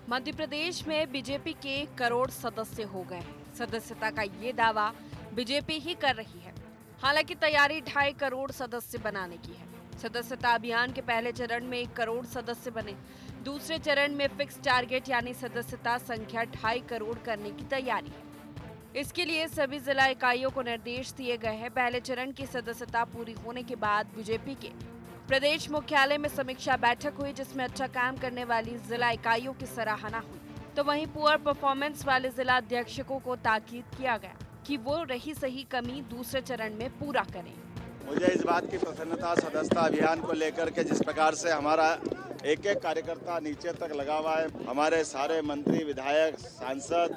मध्य प्रदेश में बीजेपी के करोड़ सदस्य हो गए हैं। सदस्यता का ये दावा बीजेपी ही कर रही है। हालांकि तैयारी 2.5 करोड़ सदस्य बनाने की है। सदस्यता अभियान के पहले चरण में 1 करोड़ सदस्य बने। दूसरे चरण में फिक्स टारगेट यानी सदस्यता संख्या 2.5 करोड़ करने की तैयारी है। इसके लिए सभी जिला इकाइयों को निर्देश दिए गए हैं। पहले चरण की सदस्यता पूरी होने के बाद बीजेपी के प्रदेश मुख्यालय में समीक्षा बैठक हुई, जिसमें अच्छा काम करने वाली जिला इकाइयों की सराहना हुई। तो वहीं पुअर परफॉर्मेंस वाले जिला अध्यक्षकों को ताकीद किया गया कि वो रही सही कमी दूसरे चरण में पूरा करें। मुझे इस बात की प्रसन्नता सदस्यता अभियान को लेकर के जिस प्रकार से हमारा एक एक कार्यकर्ता नीचे तक लगा हुआ है, हमारे सारे मंत्री, विधायक, सांसद,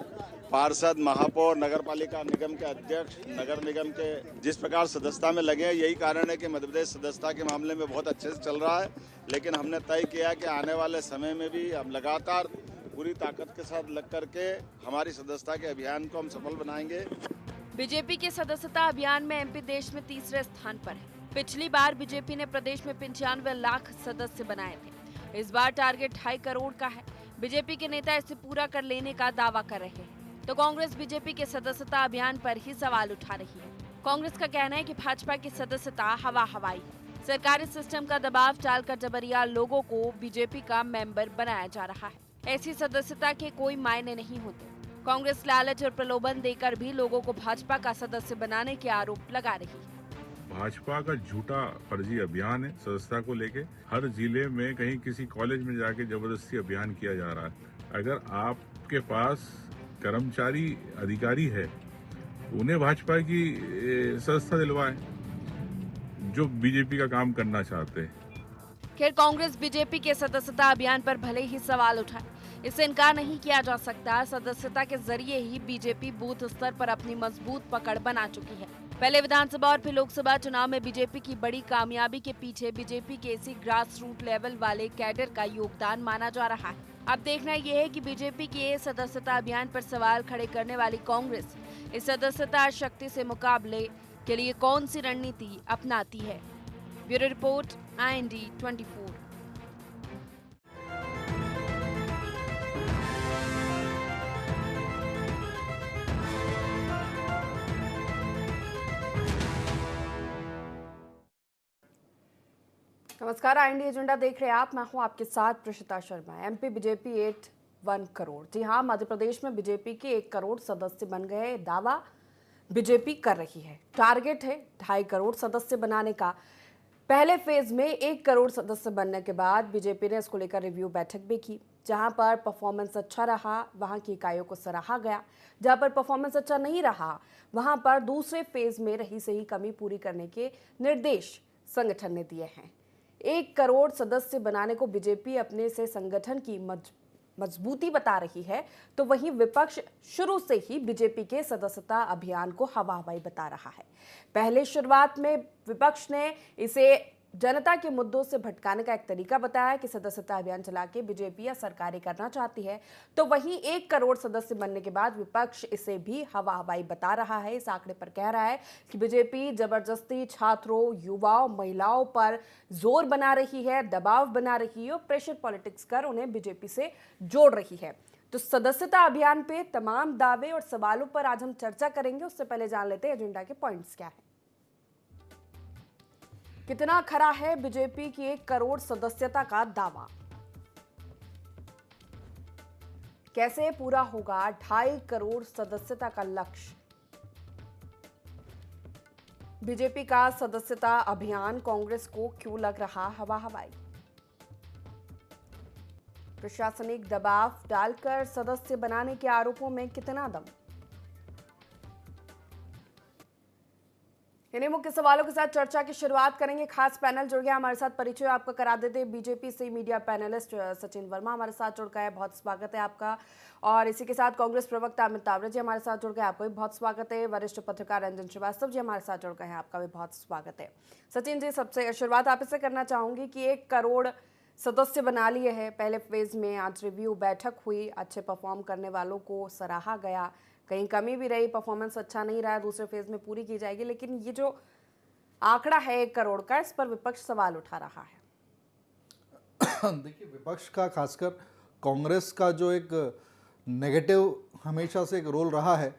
पार्षद, महापौर, नगर पालिका निगम के अध्यक्ष, नगर निगम के जिस प्रकार सदस्यता में लगे हैं, यही कारण है कि मध्य प्रदेश सदस्यता के मामले में बहुत अच्छे से चल रहा है। लेकिन हमने तय किया कि आने वाले समय में भी हम लगातार पूरी ताकत के साथ लग करके हमारी सदस्यता के अभियान को हम सफल बनाएंगे। बीजेपी के सदस्यता अभियान में एमपी देश में तीसरे स्थान पर है। पिछली बार बीजेपी ने प्रदेश में 95 लाख सदस्य बनाए थे। इस बार टारगेट 2.5 करोड़ का है। बीजेपी के नेता इसे पूरा कर लेने का दावा कर रहे हैं, तो कांग्रेस बीजेपी के सदस्यता अभियान पर ही सवाल उठा रही है। कांग्रेस का कहना है कि भाजपा की सदस्यता हवा हवाई है। सरकारी सिस्टम का दबाव डालकर जबरिया लोगों को बीजेपी का मेंबर बनाया जा रहा है। ऐसी सदस्यता के कोई मायने नहीं होते। कांग्रेस लालच और प्रलोभन देकर भी लोगों को भाजपा का सदस्य बनाने के आरोप लगा रही है। भाजपा का झूठा फर्जी अभियान है सदस्यता को लेके। हर जिले में कहीं किसी कॉलेज में जाके जबरदस्ती अभियान किया जा रहा है। अगर आपके पास कर्मचारी अधिकारी है, उन्हें भाजपा की सदस्यता दिलवाएं जो बीजेपी का काम करना चाहते हैं। खैर, कांग्रेस बीजेपी के सदस्यता अभियान पर भले ही सवाल उठाए, इससे इनकार नहीं किया जा सकता। सदस्यता के जरिए ही बीजेपी बूथ स्तर पर अपनी मजबूत पकड़ बना चुकी है। पहले विधानसभा और फिर लोकसभा चुनाव में बीजेपी की बड़ी कामयाबी के पीछे बीजेपी के इसी ग्रास रूट लेवल वाले कैडर का योगदान माना जा रहा है। अब देखना यह है कि बीजेपी के सदस्यता अभियान पर सवाल खड़े करने वाली कांग्रेस इस सदस्यता शक्ति से मुकाबले के लिए कौन सी रणनीति अपनाती है। Bureau report, IND 24। नमस्कार, IND एजेंडा देख रहे हैं आप। मैं हूं आपके साथ प्रशिता शर्मा। MP BJP 1 crore. जी हां, मध्य प्रदेश में बीजेपी के 1 करोड़ सदस्य बन गए। दावा बीजेपी कर रही है। टारगेट है 2.5 करोड़ सदस्य बनाने का। पहले फेज में 1 करोड़ सदस्य बनने के बाद बीजेपी ने इसको लेकर रिव्यू बैठक भी की। जहां पर परफॉर्मेंस अच्छा रहा, वहां की इकाइयों को सराहा गया। जहां पर परफॉर्मेंस अच्छा नहीं रहा, वहां पर दूसरे फेज में रही सही कमी पूरी करने के निर्देश संगठन ने दिए हैं। 1 करोड़ सदस्य बनाने को बीजेपी अपने से संगठन की मजबूती बता रही है, तो वहीं विपक्ष शुरू से ही बीजेपी के सदस्यता अभियान को हवा हवाई बता रहा है। पहले शुरुआत में विपक्ष ने इसे जनता के मुद्दों से भटकाने का एक तरीका बताया कि सदस्यता अभियान चला के बीजेपी या सरकारें करना चाहती है, तो वहीं 1 करोड़ सदस्य बनने के बाद विपक्ष इसे भी हवा हवाई बता रहा है। इस आंकड़े पर कह रहा है कि बीजेपी जबरदस्ती छात्रों, युवाओं, महिलाओं पर जोर बना रही है, दबाव बना रही है और प्रेशर पॉलिटिक्स कर उन्हें बीजेपी से जोड़ रही है। तो सदस्यता अभियान पे तमाम दावे और सवालों पर आज हम चर्चा करेंगे। उससे पहले जान लेते हैं एजेंडा के पॉइंट्स क्या है। कितना खरा है बीजेपी की 1 करोड़ सदस्यता का दावा? कैसे पूरा होगा 2.5 करोड़ सदस्यता का लक्ष्य? बीजेपी का सदस्यता अभियान कांग्रेस को क्यों लग रहा हवा हवाई? प्रशासनिक दबाव डालकर सदस्य बनाने के आरोपों में कितना दम? इन्हीं मुख्य सवालों के साथ चर्चा की शुरुआत करेंगे। खास पैनल जुड़ गया हमारे साथ। परिचय आपका करा देते हैं। बीजेपी से मीडिया पैनलिस्ट सचिन वर्मा हमारे साथ जुड़ गए, बहुत स्वागत है आपका। और इसी के साथ कांग्रेस प्रवक्ता अमित तावरे जी हमारे साथ जुड़ गए, आपका भी बहुत स्वागत है। वरिष्ठ पत्रकार रंजन श्रीवास्तव जी हमारे साथ जुड़ गए हैं, आपका भी बहुत स्वागत है। सचिन जी, सबसे शुरुआत आप इससे करना चाहूंगी कि 1 करोड़ सदस्य बना लिए हैं। पहले फेज में आज रिव्यू बैठक हुई, अच्छे परफॉर्म करने वालों को सराहा गया, कहीं कमी भी रही, परफॉर्मेंस अच्छा नहीं रहा, दूसरे फेज में पूरी की जाएगी। लेकिन ये जो आंकड़ा है 1 करोड़ का, इस पर विपक्ष सवाल उठा रहा है। देखिए, विपक्ष का खासकर कांग्रेस का जो एक नेगेटिव हमेशा से एक रोल रहा है,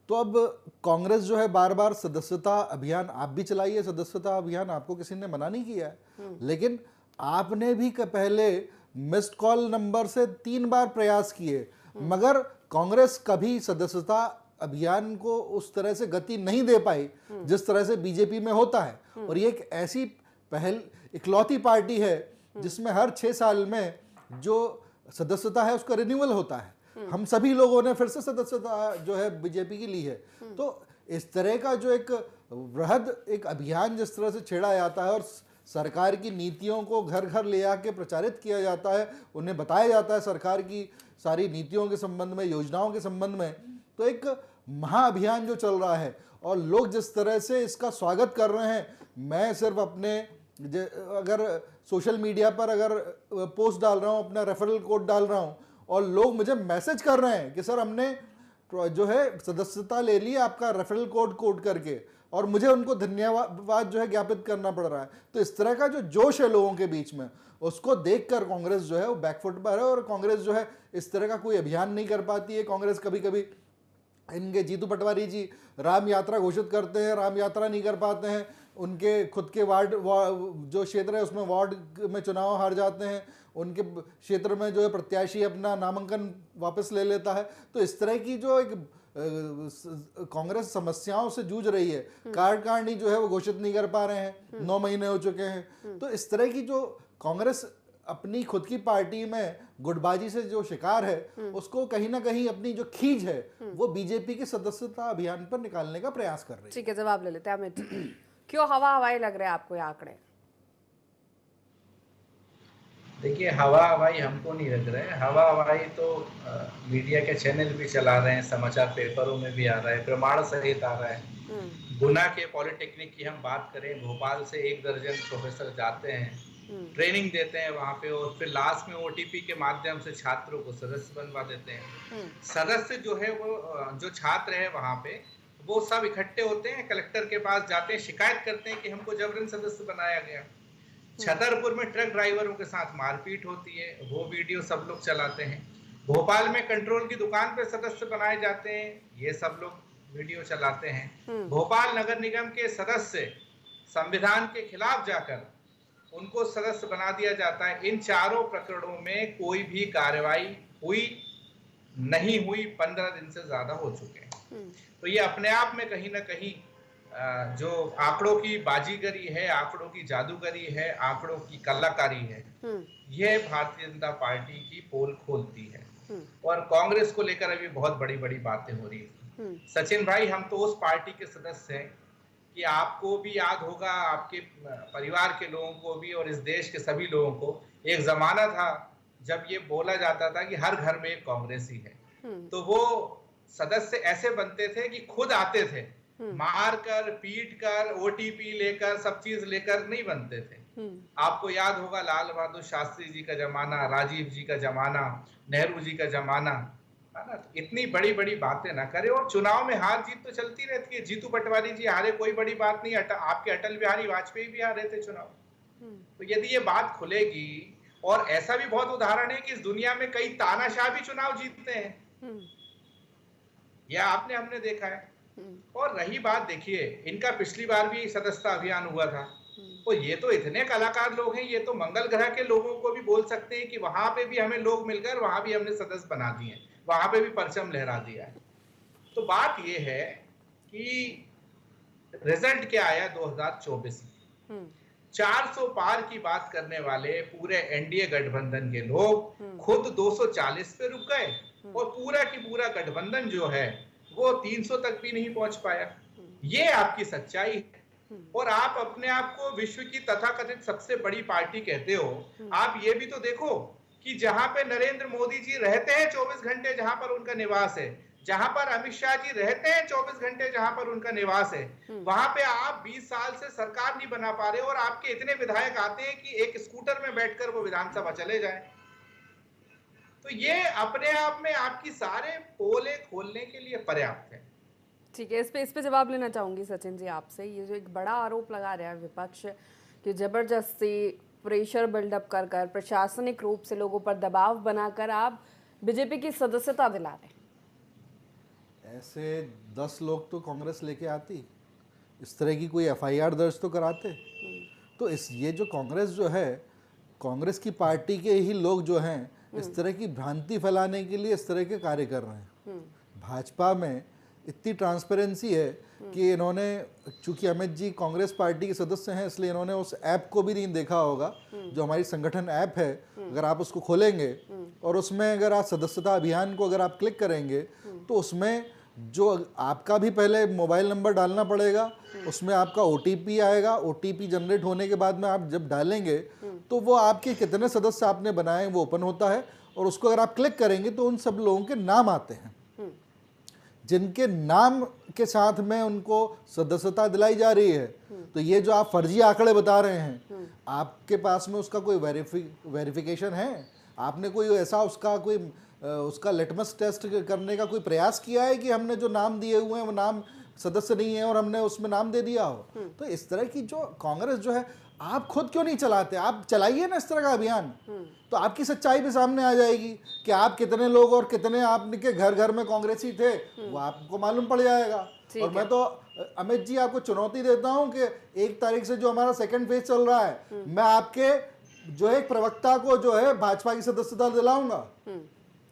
तो अब कांग्रेस जो है बार बार सदस्यता अभियान, आप भी चलाइए सदस्यता अभियान, आपको किसी ने मना नहीं किया है, लेकिन आपने भी पहले मिस्ड कॉल नंबर से 3 बार प्रयास किए, मगर कांग्रेस कभी सदस्यता अभियान को उस तरह से गति नहीं दे पाई जिस तरह से बीजेपी में होता है। और ये एक ऐसी पहल इकलौती पार्टी है जिसमें हर 6 साल में जो सदस्यता है उसका रिन्यूअल होता है। हम सभी लोगों ने फिर से सदस्यता जो है बीजेपी की ली है। तो इस तरह का जो एक वृहद एक अभियान जिस तरह से छेड़ा जाता है और सरकार की नीतियों को घर घर ले आके प्रचारित किया जाता है, उन्हें बताया जाता है सरकार की सारी नीतियों के संबंध में, योजनाओं के संबंध में, तो एक महाअभियान जो चल रहा है और लोग जिस तरह से इसका स्वागत कर रहे हैं, मैं सिर्फ अपने अगर सोशल मीडिया पर अगर पोस्ट डाल रहा हूँ, अपना रेफरल कोड डाल रहा हूँ और लोग मुझे मैसेज कर रहे हैं कि सर हमने जो है सदस्यता ले ली आपका रेफरल कोड करके, और मुझे उनको धन्यवाद जो है ज्ञापित करना पड़ रहा है। तो इस तरह का जो जोश है लोगों के बीच में, उसको देखकर कांग्रेस जो है वो बैकफुट पर है और कांग्रेस जो है इस तरह का कोई अभियान नहीं कर पाती है। कांग्रेस कभी कभी इनके जीतू पटवारी जी राम यात्रा घोषित करते हैं, राम यात्रा नहीं कर पाते हैं, उनके खुद के वार्ड जो क्षेत्र है उसमें वार्ड में चुनाव हार जाते हैं, उनके क्षेत्र में जो है प्रत्याशी अपना नामांकन वापस ले लेता है। तो इस तरह की जो एक कांग्रेस समस्याओं से जूझ रही है, कार्यकारिणी जो है वो घोषित नहीं कर पा रहे हैं, 9 महीने हो चुके हैं। तो इस तरह की जो कांग्रेस अपनी खुद की पार्टी में गुटबाजी से जो शिकार है, उसको कहीं ना कहीं अपनी जो खींच है वो बीजेपी के सदस्यता अभियान पर निकालने का प्रयास कर रही है। ठीक है, जवाब ले लेते हैं अमित। क्यों हवा हवाई लग रहे हैं आपको ये आंकड़े? देखिए, हवा हवाई हमको नहीं लग रहा है। हवा हवाई तो मीडिया के चैनल भी चला रहे हैं, समाचार पेपरों में भी आ रहा है, प्रमाण सहित आ रहा है। गुना के पॉलिटेक्निक की हम बात करें, भोपाल से 1 दर्जन प्रोफेसर जाते हैं, ट्रेनिंग देते हैं वहां पे, और फिर लास्ट में ओटीपी के माध्यम से छात्रों को सदस्य बनवा देते हैं। सदस्य जो है वो जो छात्र है वहां पे, वो सब इकट्ठे होते हैं, कलेक्टर के पास जाते हैं, शिकायत करते हैं कि हमको जबरन सदस्य बनाया गया। छतरपुर में ट्रक ड्राइवरों के साथ मारपीट होती है, वो वीडियो सब लोग चलाते हैं। भोपाल में कंट्रोल की दुकान पे सदस्य बनाए जाते हैं, ये सब लोग वीडियो चलाते हैं। भोपाल नगर निगम के सदस्य संविधान के खिलाफ जाकर उनको सदस्य बना दिया जाता है। इन चारों प्रकरणों में कोई भी कार्रवाई हुई नहीं हुई, 15 दिन से ज्यादा हो चुके हैं। तो ये अपने आप में कहीं ना कहीं जो आंकड़ों की बाजीगरी है, आंकड़ों की जादूगरी है, आंकड़ों की कलाकारी है, यह भारतीय जनता पार्टी की पोल खोलती है। और कांग्रेस को लेकर अभी बहुत बड़ी बड़ी बातें हो रही है। सचिन भाई, हम तो उस पार्टी के सदस्य हैं कि आपको भी याद होगा, आपके परिवार के लोगों को भी और इस देश के सभी लोगों को, एक जमाना था जब ये बोला जाता था कि हर घर में एक कांग्रेसी है। तो वो सदस्य ऐसे बनते थे कि खुद आते थे, मार कर, पीट कर, ओटीपी लेकर, सब चीज लेकर नहीं बनते थे। आपको याद होगा लाल बहादुर शास्त्री जी का जमाना, राजीव जी का जमाना, नेहरू जी का जमाना, है ना। इतनी बड़ी बड़ी बातें ना करे, और चुनाव में हार जीत तो चलती रहती है। जीतू पटवारी जी हारे, कोई बड़ी बात नहीं। आपके अटल बिहारी वाजपेयी भी हारे थे चुनाव। तो यदि ये बात खुलेगी, और ऐसा भी बहुत उदाहरण है कि इस दुनिया में कई तानाशाह भी चुनाव जीतते हैं, यह आपने हमने देखा है। और रही बात, देखिए, इनका पिछली बार भी सदस्यता अभियान हुआ था, और ये तो इतने कलाकार लोग हैं, ये तो मंगल ग्रह के लोगों को भी बोल सकते हैं कि वहां पे भी हमें लोग मिलकर वहां भी हमने सदस्य बना दिए, वहां पे भी परचम लहरा दिया है। तो बात ये है कि रिजल्ट क्या आया 2024 में। 400 पार की बात करने वाले पूरे एनडीए गठबंधन के लोग खुद 240 पे रुक गए, और पूरा की पूरा गठबंधन जो है वो 300 तक भी नहीं पहुंच पाया। ये आपकी सच्चाई है। और आप अपने आप को विश्व की तथाकथित सबसे बड़ी पार्टी कहते हो। आप ये भी तो देखो कि जहां पे नरेंद्र मोदी जी रहते हैं 24 घंटे, जहां पर उनका निवास है, जहां पर अमित शाह जी रहते हैं 24 घंटे, जहां पर उनका निवास है, वहां पे आप 20 साल से सरकार नहीं बना पा रहे, और आपके इतने विधायक आते हैं कि एक स्कूटर में बैठकर वो विधानसभा चले जाएं। तो ये अपने आप में आपकी सारे पोले खोलने के लिए पर्याप्त है। ठीक है, इस पे जवाब लेना चाहूंगी सचिन जी आपसे। ये जो एक बड़ा आरोप लगा रहा है विपक्ष कि जबरदस्ती प्रेशर बिल्डअप कर कर, प्रशासनिक रूप से लोगों पर दबाव बनाकर आप बीजेपी की सदस्यता दिला रहे हैं। ऐसे 10 लोग तो कांग्रेस लेके आती, इस तरह की कोई एफआईआर दर्ज तो कराते। तो ये जो कांग्रेस जो है, कांग्रेस की पार्टी के ही लोग जो हैं इस तरह की भ्रांति फैलाने के लिए इस तरह के कार्य कर रहे हैं। भाजपा में इतनी ट्रांसपेरेंसी है कि इन्होंने, चूंकि अमित जी कांग्रेस पार्टी के सदस्य हैं, इसलिए इन्होंने उस ऐप को भी नहीं देखा होगा जो हमारी संगठन ऐप है। अगर आप उसको खोलेंगे और उसमें अगर आप सदस्यता अभियान को अगर आप क्लिक करेंगे तो उसमें जो आपका भी पहले मोबाइल नंबर डालना पड़ेगा, उसमें आपका ओटीपी आएगा। ओटीपी जनरेट होने के बाद में आप जब डालेंगे तो वो आपके कितने सदस्य आपने बनाए वो ओपन होता है, और उसको अगर आप क्लिक करेंगे तो उन सब लोगों के नाम आते हैं जिनके नाम के साथ में उनको सदस्यता दिलाई जा रही है। तो ये जो आप फर्जी आंकड़े बता रहे हैं, आपके पास में उसका कोई वेरिफिकेशन है? आपने कोई ऐसा उसका लिटमस टेस्ट करने का कोई प्रयास किया है कि हमने जो नाम दिए हुए हैं वो नाम सदस्य नहीं है और हमने उसमें नाम दे दिया हो? तो इस तरह की जो कांग्रेस जो है, आप खुद क्यों नहीं चलाते? आप चलाइए ना इस तरह का अभियान, तो आपकी सच्चाई भी सामने आ जाएगी कि आप कितने लोग और कितने आपके घर घर में कांग्रेसी थे, वो आपको मालूम पड़ जाएगा। और मैं तो अमित जी आपको चुनौती देता हूं कि 1 तारीख से जो हमारा सेकंड फेज चल रहा है, मैं आपके जो एक प्रवक्ता को जो है भाजपा की सदस्यता दिलाऊंगा।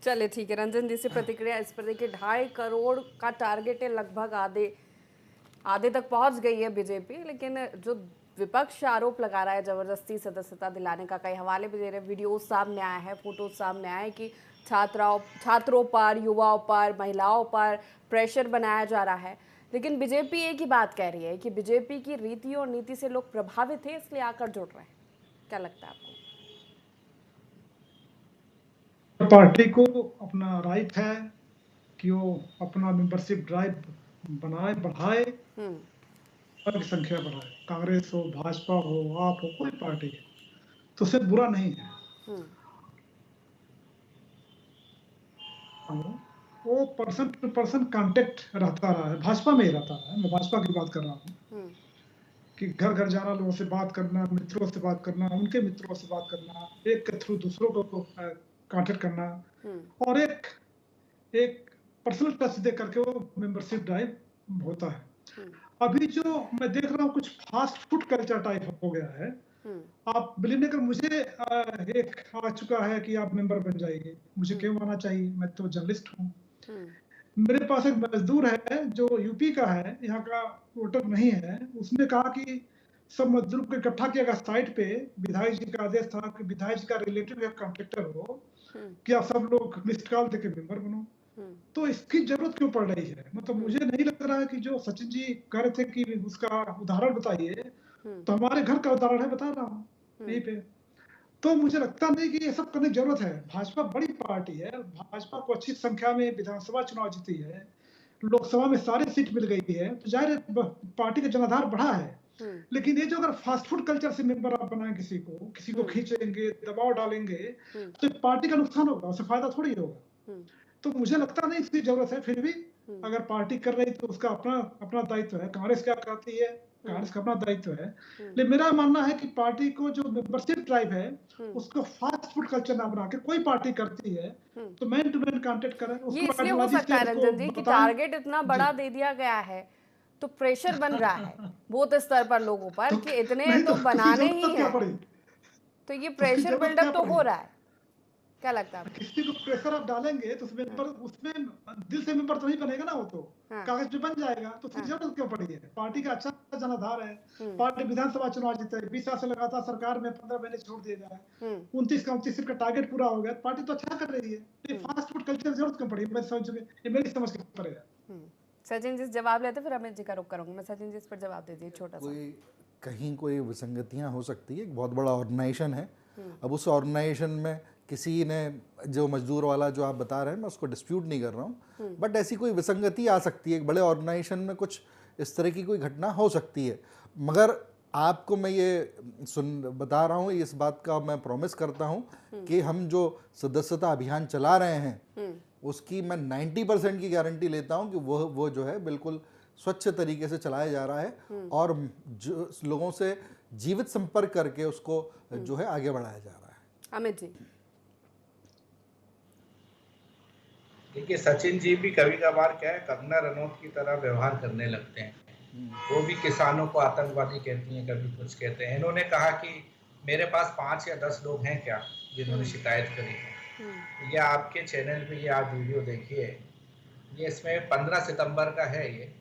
चलिए ठीक है, रंजन जी से प्रतिक्रिया इस पर देखिए। 2.5 करोड़ का टारगेट है, लगभग आधे तक पहुंच गई है बीजेपी, लेकिन जो विपक्ष आरोप लगा रहा है जबरदस्ती सदस्यता दिलाने का, कई हवाले भी दे रहे, वीडियो सामने आया है, फोटो सामने आया है कि छात्रों पर, युवाओं पर, महिलाओं पर प्रेशर बनाया जा रहा है। लेकिन बीजेपी एक ही बात कह रही है कि बीजेपी की रीति और नीति से लोग प्रभावित हैं, इसलिए आकर जुड़ रहे हैं। क्या लगता है आपको? पार्टी को अपना राइट है कि वो अपना मेंबरशिप ड्राइव बढ़ाए और संख्या बढ़ाए। कांग्रेस हो, भाजपा हो, आप हो, कोई पार्टी तो उससे बुरा नहीं है। वो पर्सन टू पर्सन कांटेक्ट रहता रहा है, भाजपा में ही रहता है। मैं भाजपा की बात कर रहा हूँ कि घर घर जाना, लोगों से बात करना, मित्रों से बात करना, उनके मित्रों से बात करना, एक के थ्रू दूसरों को कांटेक्ट करना, और एक पर्सनल टच दे करके वो मेंबरशिप ड्राइव होता है। अभी जो मैं देख रहा हूँ कुछ फास्ट फूड कल्चर टाइप हो गया है। आप बिलीव नहीं कर, मुझे एक आ चुका है कि आप मेंबर बन जाइए। मुझे क्यों आना चाहिए? मैं तो जर्नलिस्ट हूँ। मेरे पास एक मजदूर है जो यूपी का है, यहाँ का वोटर नहीं है। उसने कहा कि सब मजदूर को इकट्ठा किया गया साइट पे। विधायक जी का आदेश था कि विधायक जी का रिलेटिव या कॉन्ट्रैक्टर हो कि आप सब लोग मिस्ड कॉल देके मेंबर बनो। तो इसकी जरूरत क्यों पड़ रही है? मतलब मुझे नहीं लग रहा है कि जो सचिन जी कह रहे थे कि उसका उदाहरण बताइए, तो हमारे घर का उदाहरण है, बता रहा हूँ यहीं पे। तो मुझे लगता नहीं कि ये सब करने की जरूरत है। भाजपा बड़ी पार्टी है, भाजपा को अच्छी संख्या में विधानसभा चुनाव जीती है, लोकसभा में सारी सीट मिल गई है, तो जाहिर पार्टी का जनाधार बढ़ा है। लेकिन ये जो अगर फास्ट फूड कल्चर से मेंबर आप बनाए किसी को खींचेंगे, दबाव डालेंगे, तो पार्टी का नुकसान होगा, उससे फायदा थोड़ी होगा। तो मुझे लगता नहीं इसकी जरूरत है। फिर भी अगर पार्टी कर रही तो उसका अपना दायित्व है। कांग्रेस क्या कहती है, कांग्रेस का अपना दायित्व है। लेकिन मेरा मानना है कि पार्टी को जो मेंबरशिप ड्राइव है उसको फास्ट फूड कल्चर ना बना के, कोई पार्टी करती है तो मैन टू मैन कांटेक्ट करें। ये इसलिए हो सकता है रंजन जी कि टारगेट इतना बड़ा दे दिया गया है तो प्रेशर बन रहा है बूथ स्तर पर लोगों पर कि इतने तो बनाने ही है, तो ये प्रेशर बिल्डअप तो हो रहा है। क्या लगता है? किसी को प्रेशर आप डालेंगे तो उसमें दिल से मेंबर तो नहीं बनेगा ना, वो तो कागज पे बन जाएगा। तो फिर जरूरत क्यों पड़ी है? पार्टी का अच्छा जनाधार है, पार्टी विधानसभा चुनाव जीते, 20 साल से लगातार सरकार में 15 महीने छोड़ दिए जाए, 29 का टारगेट पूरा हो गया, पार्टी तो अच्छा कर रही है। फास्ट फूड कल्चर जरूरत क्यों पड़ी? मेरी समझ के पड़ेगा। सचिन जी जवाब लेते, फिर अमित जी का रुख करूंगा मैं। सचिन जी इस पर जवाब दे दीजिए छोटा सा। कहीं कोई विसंगतियां हो सकती है। एक बहुत बड़ा ऑर्गेनाइजेशन है। अब उस ऑर्गेनाइजेशन में किसी ने, जो मजदूर वाला जो आप बता रहे हैं, मैं उसको डिस्प्यूट नहीं कर रहा हूँ, बट ऐसी कोई विसंगति आ सकती है। एक बड़े ऑर्गेनाइजेशन में कुछ इस तरह की कोई घटना हो सकती है। मगर आपको मैं ये बता रहा हूँ, इस बात का मैं प्रॉमिस करता हूँ कि हम जो सदस्यता अभियान चला रहे हैं उसकी मैं 90% की गारंटी लेता हूँ कि वो जो है बिल्कुल स्वच्छ तरीके से चलाया जा रहा है और जो लोगों से जीवित संपर्क करके उसको जो है आगे बढ़ाया जा रहा है। अमित जी, देखिए सचिन जी भी कभी कभार क्या है, कंगना रनौत की तरह व्यवहार करने लगते हैं। वो भी किसानों को आतंकवादी कहती हैं, कभी कुछ कहते हैं। इन्होंने कहा कि मेरे पास 5 या 10 लोग हैं क्या जिन्होंने शिकायत करी है। ये आपके चैनल पे ये आप वीडियो देखिए, ये इसमें 15 सितंबर का है। ये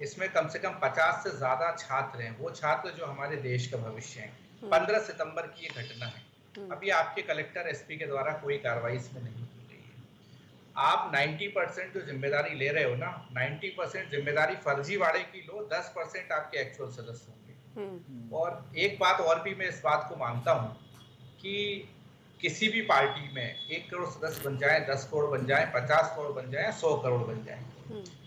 इसमें कम से कम 50 से ज्यादा छात्र हैं, वो छात्र जो हमारे देश का भविष्य है। 15 सितंबर की ये घटना है। अभी आपके कलेक्टर एसपी के द्वारा कोई कार्रवाई इसमें नहीं की गई है। आप 90% जो जिम्मेदारी ले रहे हो ना, 90% जिम्मेदारी फर्जीवाड़े की लो, 10% आपके एक्चुअल सदस्य होंगे। और एक बात और भी मैं इस बात को मानता हूँ कि किसी भी पार्टी में 1 करोड़ सदस्य बन जाए, 10 करोड़ बन जाए, 50 करोड़ बन जाए, 100 करोड़ बन जाए,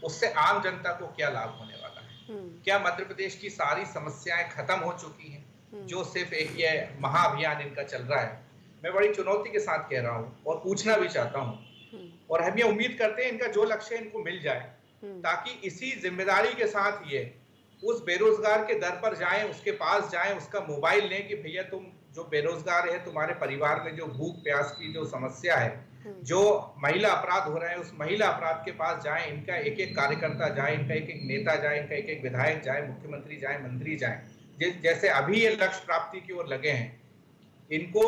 उससे आम जनता को क्या लाभ होने वाला है? क्या मध्य प्रदेश की सारी समस्याएं खत्म हो चुकी हैं? जो सिर्फ एक ये महाअभियान इनका चल रहा है, मैं बड़ी चुनौती के साथ कह रहा हूँ और पूछना भी चाहता हूँ, और हम ये उम्मीद करते हैं इनका जो लक्ष्य है इनको मिल जाए, ताकि इसी जिम्मेदारी के साथ ये उस बेरोजगार के दर पर जाएं, उसके पास जाएं, उसका मोबाइल लें कि भैया तुम जो बेरोजगार है, तुम्हारे परिवार में जो भूख प्यास की जो समस्या है, जो महिला अपराध हो रहे हैं, उस महिला अपराध के पास जाएं, इनका एक एक कार्यकर्ता जाए, इनका एक एक नेता जाए, इनका एक एक विधायक जाए, मुख्यमंत्री जाए, मंत्री जाए। जैसे अभी ये लक्ष्य प्राप्ति की ओर लगे हैं, इनको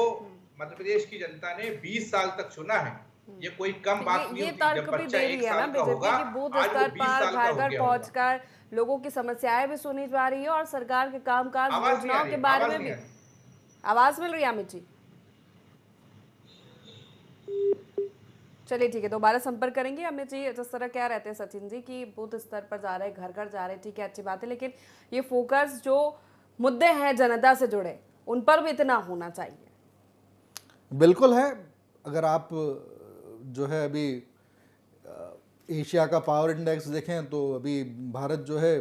मध्य प्रदेश की जनता ने 20 साल तक चुना है। ये कोई कम बात नहीं होती। जब बच्चा 1 साल का होगा, आज वो 20 स्तर पर घर घर पहुंचकर लोगों की समस्याएं भी सुनी जा रही है और सरकार के कामकाज योजनाओं के बारे में भी आवाज मिल रही है। अमित जी, चलिए ठीक है, दोबारा संपर्क करेंगे। अमित जी, जिस तरह कह रहे थे सचिन जी कि बूथ स्तर पर जा रहे, घर घर जा रहे, ठीक है, अच्छी बात है, लेकिन ये फोकस जो मुद्दे हैं जनता से जुड़े, उन पर भी इतना होना चाहिए। बिल्कुल है। अगर आप जो है अभी एशिया का पावर इंडेक्स देखें तो अभी भारत जो है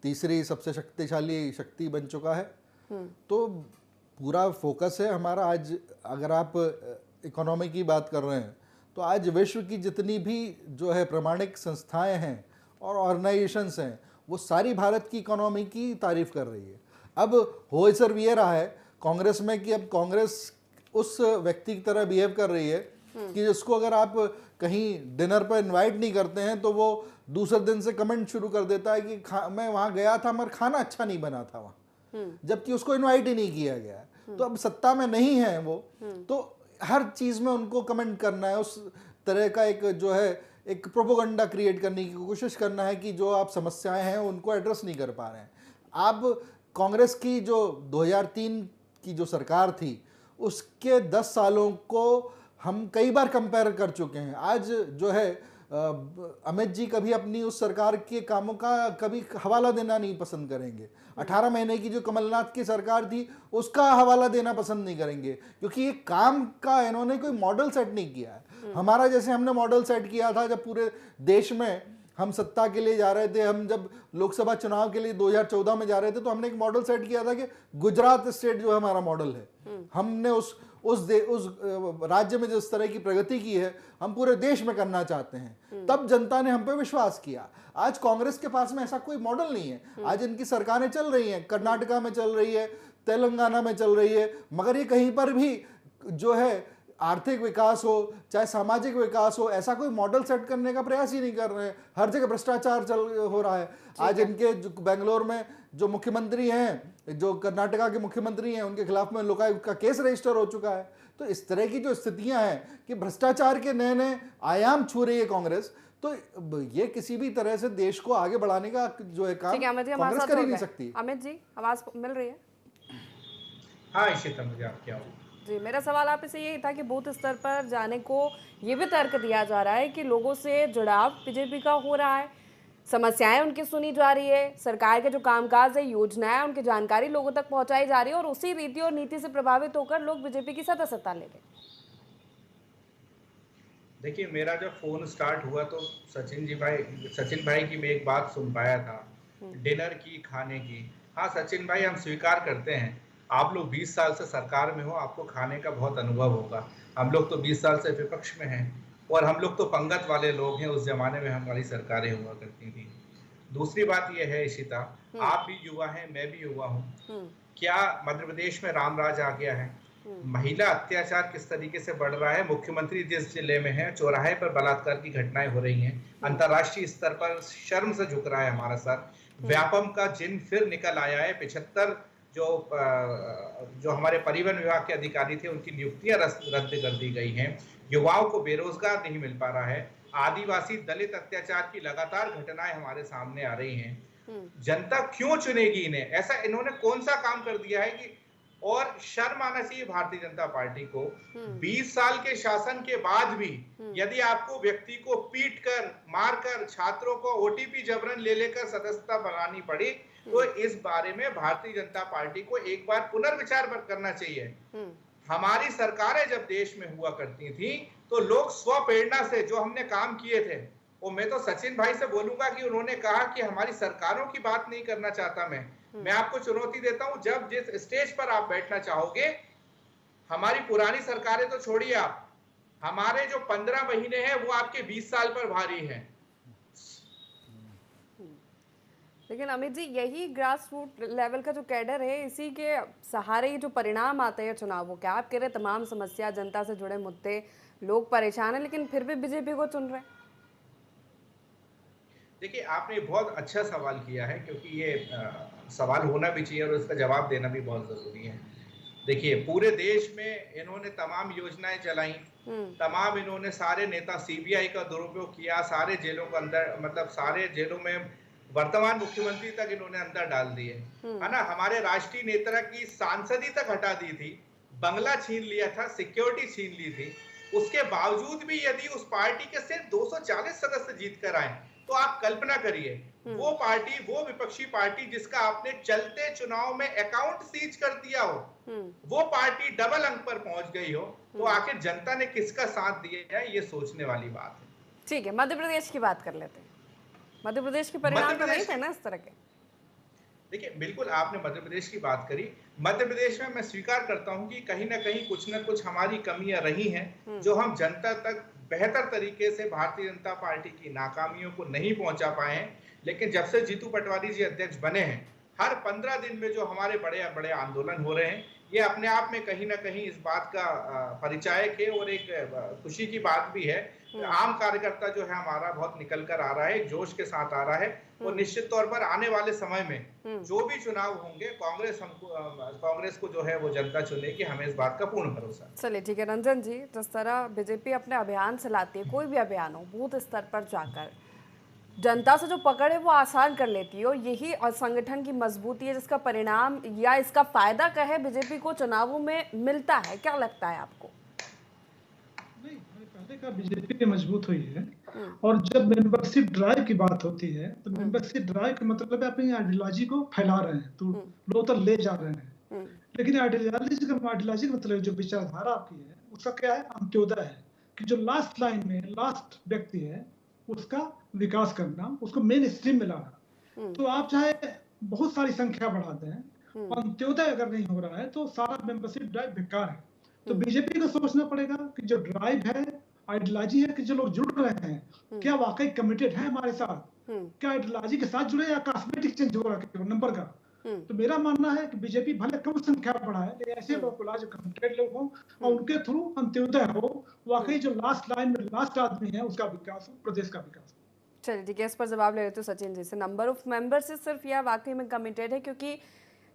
तीसरी सबसे शक्तिशाली शक्ति बन चुका है। तो पूरा फोकस है हमारा। आज अगर आप इकोनॉमी की बात कर रहे हैं तो आज विश्व की जितनी भी जो है प्रमाणिक संस्थाएं हैं और ऑर्गेनाइजेशंस हैं, वो सारी भारत की इकोनॉमी की तारीफ कर रही है। अब हो सिर्फ ये रहा है कांग्रेस में कि अब कांग्रेस उस व्यक्ति की तरह बिहेव कर रही है कि जिसको अगर आप कहीं डिनर पर इनवाइट नहीं करते हैं तो वो दूसरे दिन से कमेंट शुरू कर देता है कि मैं वहाँ गया था मगर खाना अच्छा नहीं बना था वहाँ, जबकि उसको इनवाइट ही नहीं किया गया। तो अब सत्ता में नहीं है वो, तो हर चीज़ में उनको कमेंट करना है, उस तरह का एक जो है एक प्रोपोगंडा क्रिएट करने की कोशिश करना है कि जो आप समस्याएं हैं उनको एड्रेस नहीं कर पा रहे हैं। आप कांग्रेस की जो 2003 की जो सरकार थी उसके 10 सालों को हम कई बार कंपेयर कर चुके हैं। आज जो है अमित जी कभी अपनी उस सरकार के कामों का कभी हवाला देना नहीं पसंद करेंगे। 18 महीने की जो कमलनाथ की सरकार थी उसका हवाला देना पसंद नहीं करेंगे, क्योंकि ये काम का इन्होंने कोई मॉडल सेट नहीं किया है। हमारा जैसे हमने मॉडल सेट किया था जब पूरे देश में हम सत्ता के लिए जा रहे थे, हम जब लोकसभा चुनाव के लिए 2014 में जा रहे थे तो हमने एक मॉडल सेट किया था कि गुजरात स्टेट जो हमारा मॉडल है, हमने उस राज्य में जिस तरह की प्रगति की है हम पूरे देश में करना चाहते हैं। तब जनता ने हम पे विश्वास किया। आज कांग्रेस के पास में ऐसा कोई मॉडल नहीं है। आज इनकी सरकारें चल रही हैं, कर्नाटका में चल रही है, तेलंगाना में चल रही है, मगर ये कहीं पर भी जो है आर्थिक विकास हो चाहे सामाजिक विकास हो ऐसा कोई मॉडल सेट करने का प्रयास ही नहीं कर रहे हैं। हर जगह भ्रष्टाचार हो रहा है। आज इनके जो बेंगलोर में जो मुख्यमंत्री हैं, जो कर्नाटका के मुख्यमंत्री हैं, उनके खिलाफ में लोकायुक्त का केस रजिस्टर हो चुका है। तो इस तरह की जो स्थितियां हैं कि भ्रष्टाचार के नए नए आयाम छू रही है कांग्रेस, तो ये किसी भी तरह से देश को आगे बढ़ाने का जो है काम कांग्रेस कर ही नहीं सकती। अमित जी, आवाज मिल रही है? हाँ इशिता, मुझे आप क्या हो जी, मेरा सवाल आप से यही था कि बूथ स्तर पर जाने को ये भी तर्क दिया जा रहा है कि लोगों से जुड़ाव बीजेपी का हो रहा है, समस्याएं उनकी सुनी जा रही है, सरकार के जो कामकाज है, योजनाएं, उनकी जानकारी लोगों तक पहुंचाई जा रही है और उसी रीति और नीति से प्रभावित होकर लोग बीजेपी की सदस्यता ले रहे। देखिए, मेरा जब फोन स्टार्ट हुआ तो सचिन भाई की मैं एक बात सुन पाया था, डिनर की, खाने की। हाँ सचिन भाई, हम स्वीकार करते हैं आप लोग 20 साल से सरकार में हो, आपको खाने का बहुत अनुभव होगा। हम लोग तो 20 साल से विपक्ष में हैं और हम लोग तो पंगत वाले लोग हैं। उस जमाने में हमारी सरकारें हुआ करती थी। दूसरी बात यह है इशिता, आप भी युवा हैं, मैं भी युवा हूँ, क्या मध्य प्रदेश में रामराज आ गया है? महिला अत्याचार किस तरीके से बढ़ रहा है? मुख्यमंत्री जिस जिले में है, चौराहे पर बलात्कार की घटनाएं हो रही हैं, अंतर्राष्ट्रीय स्तर पर शर्म से झुक रहा है हमारा सर। व्यापम का जिन फिर निकल आया है, 75 जो हमारे परिवहन विभाग के अधिकारी थे उनकी नियुक्तियां रद्द कर दी गई हैं। युवाओं को बेरोजगार नहीं मिल पा रहा है। आदिवासी दलित अत्याचार की लगातार घटनाएं हमारे सामने आ रही हैं। जनता क्यों चुनेगी इन्हें? ऐसा इन्होंने कौन सा काम कर दिया है कि, और शर्म आना चाहिए भारतीय जनता पार्टी को। 20 साल के शासन के बाद भी यदि आपको व्यक्ति को पीट कर, मारकर, छात्रों को ओटीपी जबरन ले लेकर सदस्यता बनानी पड़ी, तो इस बारे में भारतीय जनता पार्टी को एक बार पुनर्विचार करना चाहिए। हमारी सरकारें जब देश में हुआ करती थी तो लोग स्वप्रेरणा से जो हमने काम किए थे, और मैं तो सचिन भाई से बोलूंगा कि उन्होंने कहा कि हमारी सरकारों की बात नहीं करना चाहता मैं आपको चुनौती देता हूं, जब जिस स्टेज पर आप बैठना चाहोगे, हमारी पुरानी सरकारें तो छोड़िए आप, हमारे जो 15 महीने हैं वो आपके 20 साल पर भारी हैं। लेकिन अमित जी, यही ग्रास रूट लेवल का जो कैडर है, इसी के सहारे ही जो परिणाम आते हैं चुनावों के। आप कह रहे तमाम समस्या, जनता से जुड़े मुद्दे, लोग परेशान हैं, लेकिन फिर भी बीजेपी को चुन रहे हैं। देखिए, आपने बहुत अच्छा सवाल किया है, क्योंकि ये सवाल होना भी चाहिए और उसका जवाब देना भी बहुत जरूरी है। देखिए, पूरे देश में इन्होंने तमाम योजनाएं चलाई, तमाम इन्होंने सारे नेता, सीबीआई का दुरुपयोग किया, सारे जेलों के अंदर, मतलब सारे जेलों में वर्तमान मुख्यमंत्री तक इन्होंने अंदर डाल दिए, है ना। हमारे राष्ट्रीय नेता की सांसदी तक हटा दी थी, बंगला छीन लिया था, सिक्योरिटी छीन ली थी। उसके बावजूद भी यदि उस पार्टी के सिर्फ 240 सदस्य जीत कर आए, तो आप कल्पना करिए, वो पार्टी, वो विपक्षी पार्टी जिसका आपने चलते चुनाव में अकाउंट सीज कर दिया हो, वो पार्टी डबल अंक पर पहुंच गई हो, तो आखिर जनता ने किसका साथ दिया है, ये सोचने वाली बात है। ठीक है, मध्य प्रदेश की बात कर लेते हैं। मध्य प्रदेश के परिणाम तो नहीं थे ना इस तरह के। देखिए, बिल्कुल आपने मध्य प्रदेश की बात करी। मध्य प्रदेश में मैं स्वीकार करता हूं कि कहीं ना कहीं कुछ ना कुछ हमारी कमियां रही हैं, जो हम जनता तक बेहतर तरीके से भारतीय जनता पार्टी की नाकामियों को नहीं पहुंचा पाए हैं। लेकिन जब से जीतू पटवारी जी अध्यक्ष बने हैं, हर 15 दिन में जो हमारे बड़े बड़े आंदोलन हो रहे हैं, ये अपने आप में कहीं ना कहीं इस बात का परिचायक है और एक खुशी की बात भी है। आम कार्यकर्ता जो है हमारा बहुत निकल कर आ रहा है, जोश के साथ आ रहा है, और निश्चित तौर पर आने वाले समय में जो भी चुनाव होंगे, कांग्रेस को जो है वो जनता चुनेगी, हमें इस बात का पूर्ण भरोसा है। चलिए ठीक है रंजन जी, जिस तरह बीजेपी अपने अभियान चलाती है, कोई भी अभियान हो, बूथ स्तर पर जाकर जनता से जो पकड़ है वो आसान कर लेती है, और यही संगठन की मजबूती है जिसका परिणाम या इसका फायदा कहे बीजेपी को चुनावों में मिलता है। क्या लगता है आपको? नहीं, पहले का बीजेपी मजबूत हुई है, और जब मेंबरशिप ड्राइव की बात होती है तो मेंबरशिप ड्राइव का मतलब है अपनी आइडियोलॉजी को फैला रहे हैं, तो लोग तक ले जा रहे हैं। लेकिन आइडियोलॉजी का मतलब जो विचारधारा आपकी है उसका क्या है? अंत्योदय है, कि जो लास्ट लाइन में लास्ट व्यक्ति है उसका विकास करना, उसको मेन स्ट्रीम में लाना। तो आप चाहे बहुत सारी संख्या बढ़ा दें, अंत्योदय अगर नहीं हो रहा है तो सारा मेंबरशिप ड्राइव बेकार है। तो बीजेपी को सोचना पड़ेगा कि जो ड्राइव है, आइडियोलॉजी है, कि जो लोग जुड़ रहे हैं क्या वाकई कमिटेड है हमारे साथ, क्या आइडियोलॉजी के साथ जुड़े या कॉस्मेटिक चेंज हो रहा है नंबर का। तो मेरा मानना है कि बीजेपी भले कम संख्या बढ़ाए, लेकिन ऐसे लोग को जो कमिटेड लोग हों और उनके थ्रू अंत्योदय हो, वाकई जो लास्ट लाइन में लास्ट आदमी है उसका विकास हो, प्रदेश का विकास हो। चलिए ठीक है, इस पर जवाब ले लेते हो सचिन जी से। नंबर ऑफ मेंबर्स से सिर्फ यह वाकई में कमिटेड है, क्योंकि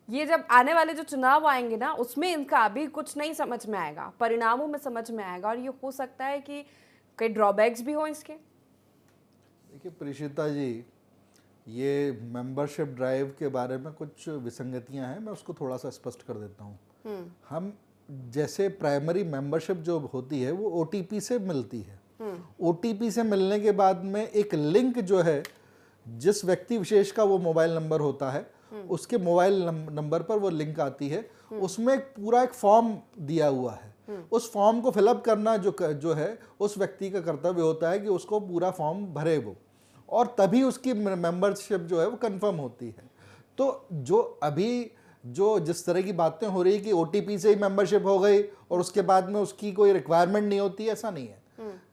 ये जब आने वाले जो चुनाव आएंगे ना, उसमें इनका अभी कुछ नहीं समझ में आएगा, परिणामों में समझ में आएगा, और ये हो सकता है कि कई ड्रॉबैक्स भी हो इसके। देखिए प्रीशिता जी, ये मेंबरशिप ड्राइव के बारे में कुछ विसंगतियां हैं, मैं उसको थोड़ा सा स्पष्ट कर देता हूं। हम जैसे प्राइमरी मेंबरशिप जो होती है वो ओटीपी से मिलती है। ओटीपी से मिलने के बाद में एक लिंक जो है, जिस व्यक्ति विशेष का वो मोबाइल नंबर होता है, उसके मोबाइल नंबर पर वो लिंक आती है, उसमें एक फॉर्म दिया हुआ है। उस फॉर्म को फिलअप करना जो है उस व्यक्ति का कर्तव्य होता है कि उसको पूरा फॉर्म भरे वो, और तभी उसकी मेंबरशिप जो है वो कंफर्म होती है। तो जो अभी जिस तरह की बातें हो रही कि ओटीपी से ही मेंबरशिप हो गई और उसके बाद में उसकी कोई रिक्वायरमेंट नहीं होती, ऐसा नहीं है।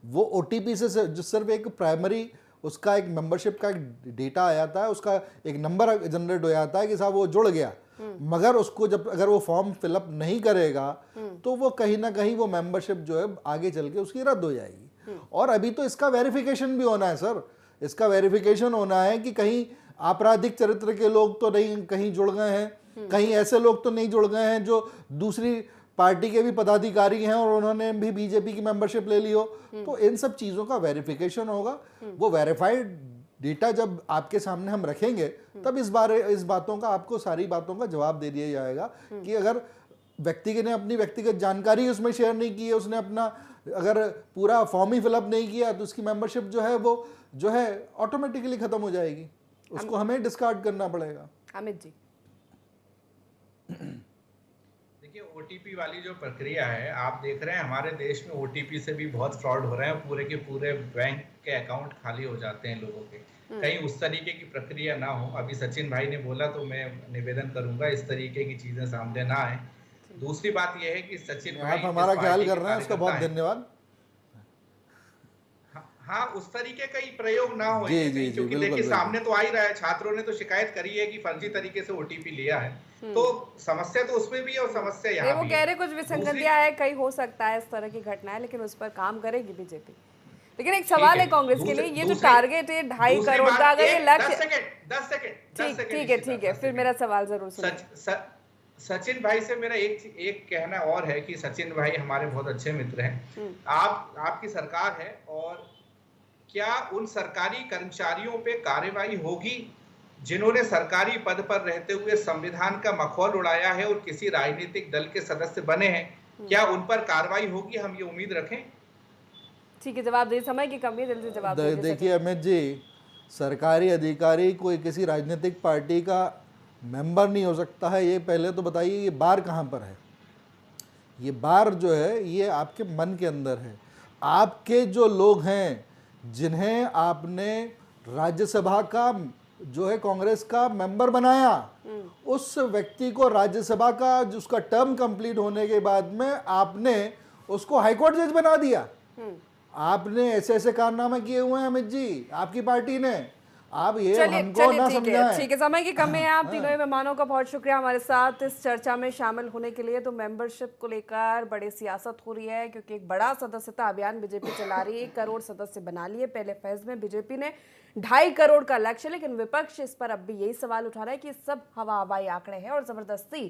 वो ओटीपी से जो सिर्फ एक प्राइमरी उसका एक मेंबरशिप का एक डेटा आ जाता है, उसका एक नंबर जनरेट हो जाता है कि साहब वो जुड़ गया, मगर उसको जब अगर वो फॉर्म फिलअप नहीं करेगा तो वो कहीं ना कहीं वो मेंबरशिप जो है आगे चल के उसकी रद्द हो जाएगी। और अभी तो इसका वेरिफिकेशन भी होना है सर, इसका वेरिफिकेशन होना है कि कहीं आपराधिक चरित्र के लोग तो नहीं कहीं जुड़ गए हैं, कहीं ऐसे लोग तो नहीं जुड़ गए हैं जो दूसरी पार्टी के भी पदाधिकारी हैं और उन्होंने भी बीजेपी की मेंबरशिप ले ली हो। तो इन सब चीज़ों का वेरिफिकेशन होगा। वो वेरीफाइड डेटा जब आपके सामने हम रखेंगे तब इस बातों का आपको सारी बातों का जवाब दे दिया जाएगा कि अगर व्यक्ति ने अपनी व्यक्तिगत जानकारी उसमें शेयर नहीं की है, उसने अपना अगर पूरा फॉर्म ही फिलअप नहीं किया तो उसकी मेंबरशिप जो है वो जो है ऑटोमेटिकली खत्म हो जाएगी, उसको हमें डिस्कार्ड करना पड़ेगा। अमित जी, देखिए ओटीपी वाली जो प्रक्रिया है, आप देख रहे हैं हमारे देश में ओटीपी से भी बहुत फ्रॉड हो रहे हैं, पूरे के पूरे बैंक के अकाउंट खाली हो जाते हैं लोगों के। कहीं उस तरीके की प्रक्रिया ना हो। अभी सचिन भाई ने बोला तो मैं निवेदन करूंगा इस तरीके की चीजें सामने ना आए। दूसरी बात यह है कि सचिन भाई आप हमारा ख्याल कर रहे हैं, उसका बहुत धन्यवाद। हाँ, उस तरीके का ही प्रयोग ना हो, क्योंकि देखिए सामने तो आ ही रहा है, छात्रों ने तो शिकायत करी है कि फर्जी तरीके से ओटीपी लिया है, तो समस्या तो उसमें भी है और समस्या यहाँ वो भी कह रहे कुछ विसंगतियां है, कहीं हो सकता है इस तरह की घटनाएं, लेकिन उस पर काम करेगी बीजेपी। लेकिन एक सवाल है कांग्रेस के लिए, ये जो टारगेट है 2.5 करोड़ का, अगर ये लक्ष्य 10 सेकंड ठीक है, फिर मेरा सवाल जरूर सुनिए। सचिन भाई से मेरा एक कहना और है कि सचिन भाई हमारे बहुत अच्छे मित्र हैं। आपकी सरकार है और क्या उन सरकारी कर्मचारियों पे कार्रवाई होगी जिन्होंने सरकारी पद पर रहते हुए संविधान का मखौल उड़ाया है और किसी राजनीतिक दल के सदस्य बने हैं? क्या उन पर कार्रवाई होगी? हम ये उम्मीद रखें। ठीक है, जवाब दे, समय की कमी है, जल्दी जवाब दीजिए। देखिए अमित जी, सरकारी अधिकारी कोई किसी राजनीतिक पार्टी का मेंबर नहीं हो सकता है। ये पहले तो बताइए ये बार कहाँ पर है? ये बार जो है ये आपके मन के अंदर है। आपके जो लोग हैं जिन्हें आपने राज्यसभा का जो है कांग्रेस का मेंबर बनाया, उस व्यक्ति को राज्यसभा का उसका टर्म कंप्लीट होने के बाद में आपने उसको हाईकोर्ट जज बना दिया। आपने ऐसे ऐसे कारनामे किए हुए हैं अमित जी, आपकी पार्टी ने। आप ये हमको ना समझाएं। ठीक है, समय की कमी है। आप तीनों मेहमानों का बहुत शुक्रिया हमारे साथ इस चर्चा में शामिल होने के लिए। तो मेंबरशिप को लेकर बड़ी सियासत हो रही है, क्योंकि एक बड़ा सदस्यता अभियान बीजेपी चला रही है। 1 करोड़ सदस्य बना लिए पहले फेज में, बीजेपी ने 2.5 करोड़ का लक्ष्य, लेकिन विपक्ष इस पर अब भी यही सवाल उठा रहा है कि सब हवाई आंकड़े हैं और जबरदस्ती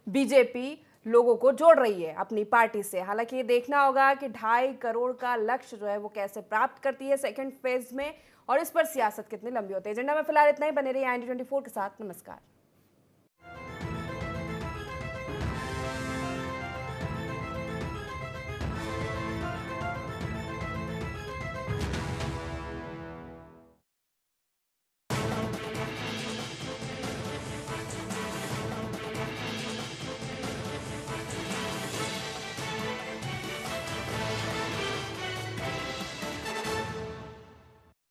बीजेपी लोगों को जोड़ रही है अपनी पार्टी से। हालांकि ये देखना होगा कि 2.5 करोड़ का लक्ष्य जो है वो कैसे प्राप्त करती है सेकंड फेज में, और इस पर सियासत कितनी लंबी होती है। एजेंडा में फिलहाल इतना ही। बने रहिए IND24 के साथ। नमस्कार।